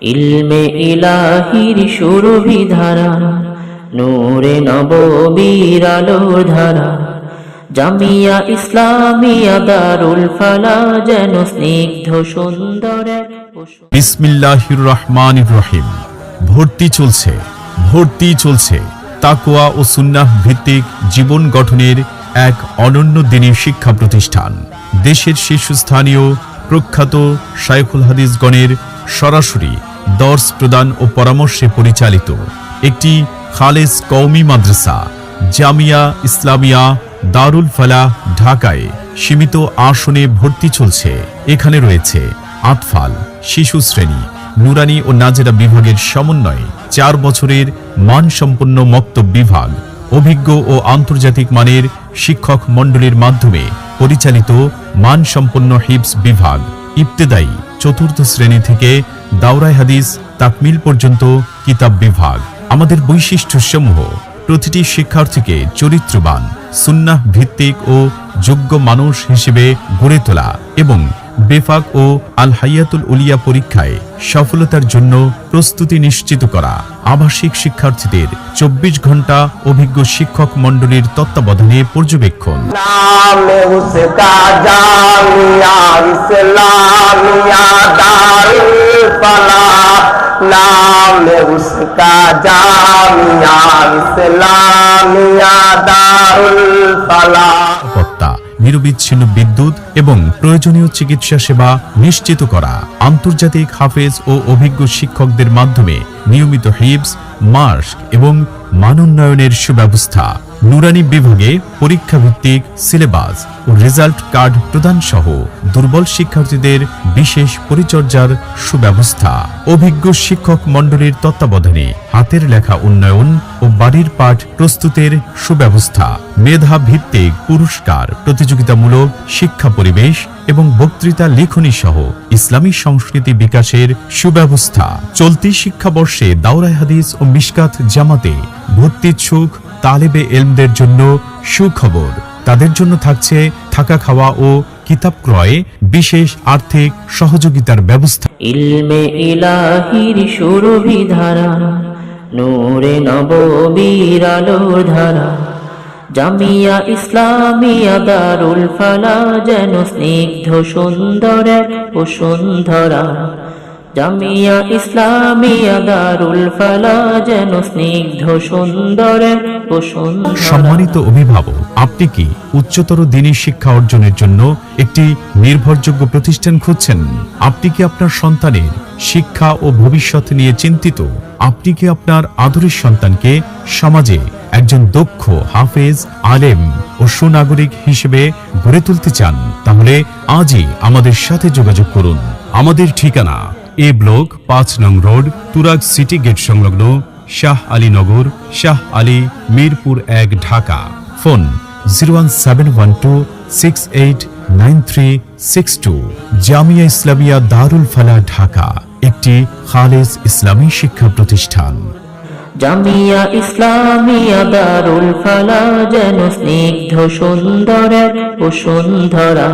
ইলমে ইলাহির সুরভি ধারা, নূরে নববীর আলোর ধারা, জামিয়া ইসলামিয়া দারুল ফালা যেন স্নিগ্ধ সুন্দর এক বিসমিল্লাহির রহমানির রহিম। ভর্তি চলছে তাকওয়া ও সুন্নাহ ভিত্তিক জীবন গঠনের এক অনন্য দ্বীনী শিক্ষা প্রতিষ্ঠান। দেশের শীর্ষস্থানীয় প্রখ্যাত শায়খুল হাদিসগণের সরাসরি দর্স প্রদান ও পরামর্শে পরিচালিত একটি খালেস কওমি মাদ্রাসা জামিয়া ইসলামিয়া দারুল ফালাহ ঢাকায় সীমিত আসনে ভর্তি চলছে। এখানে রয়েছে আতফাল, শিশু শ্রেণী, নুরানি ও নাজেরা বিভাগের সমন্বয়ে 4 বছরের মানসম্পন্ন মক্তব বিভাগ, অভিজ্ঞ ও আন্তর্জাতিক মানের শিক্ষক মণ্ডলীর মাধ্যমে পরিচালিত মানসম্পন্ন হিফজ বিভাগ, ইবতেদায়ী 4র্থ শ্রেণী থেকে দাওরায়ে হাদিস তাকমিল পর্যন্ত কিতাব বিভাগ। আমাদের বৈশিষ্ট্যসমূহ: প্রতিটি শিক্ষার্থীকে চরিত্রবান, সুন্নাহ ভিত্তিক ও যোগ্য মানুষ হিসেবে গড়ে তোলা এবং বেফাক ও আল হাইয়াতুল উলিয়া পরীক্ষায় সফলতার জন্য প্রস্তুতি নিশ্চিত করা। আবাসিক শিক্ষার্থীদের 24 ঘন্টা অভিজ্ঞ শিক্ষক মণ্ডলীর তত্ত্বাবধানে পর্যবেক্ষণ। নিরবিচ্ছিন্ন বিদ্যুৎ এবং প্রয়োজনীয় চিকিৎসা সেবা নিশ্চিত করা। আন্তর্জাতিক হাফেজ ও অভিজ্ঞ শিক্ষকদের মাধ্যমে নিয়মিত হিফজ, মাস্ক এবং মানোন্নয়নের সুব্যবস্থা। নুরানি বিভাগে পরীক্ষা ভিত্তিক সিলেবাস ও রেজাল্ট কার্ড প্রদান সহ দুর্বল শিক্ষার্থীদের বিশেষ পরিচর্যার সুব্যবস্থা। অভিজ্ঞ শিক্ষক মণ্ডলীর তত্ত্বাবধানে হাতের লেখা উন্নয়ন ও বাড়ির পাঠ প্রস্তুতের সুব্যবস্থা। মেধা ভিত্তিক পুরস্কার, প্রতিযোগিতামূলক শিক্ষা পরিবেশ এবং বক্তৃতা লেখনী সহ ইসলামী সংস্কৃতি বিকাশের সুব্যবস্থা। চলতি শিক্ষাবর্ষে দাওরায়ে হাদিস ও মিশকাত জামাতে ভর্তিচ্ছুক তালেবে ইলমদের জন্য সুখবর। তাদের জন্য থাকছে থাকা, খাওয়া ও কিতাব ক্রয়ে বিশেষ আর্থিক সহযোগিতার ব্যবস্থা। ইলমে ইলাহির সুরভি ধারা, নূরে নববীর আলোর ধারা, জামিয়া ইসলামিয়া দারুল ফালা যেন স্নিগ্ধ সুন্দর এক বসুন্ধরা। জামিয়া ইসলামিয়া দারুল ফালা যেন স্নিগ্ধ সুন্দর এক বসুন্ধরা। সম্মানিত অভিভাবক, আপনি কি উচ্চতর দ্বীনী শিক্ষা অর্জনের জন্য একটি নির্ভরযোগ্য প্রতিষ্ঠান খুঁজছেন? আপনি কি আপনার সন্তানের শিক্ষা ও ভবিষ্যৎ নিয়ে চিন্তিত? আপনি কি আপনার আদরের সন্তানকে সমাজে একজন দক্ষ হাফেজ, আলেম ও সুনাগরিক হিসেবে গড়ে তুলতে চান? তাহলে আজই আমাদের সাথে যোগাযোগ করুন। আমাদের ঠিকানা: এ ব্লক 5 নং রোড, তুরাগ সিটি গেট সংলগ্ন শাহ আলী নগর, শাহ আলী, মিরপুর 1, ঢাকা। ফোন 01712689362। জামিয়া ইসলামিয়া দারুল ফালাহ ঢাকা একটি খালেস ইসলামী শিক্ষা প্রতিষ্ঠান। জামিয়া ইসলামিয়া দারুল ফালা যেন স্নিগ্ধ সুন্দর এক বসুন্ধরা।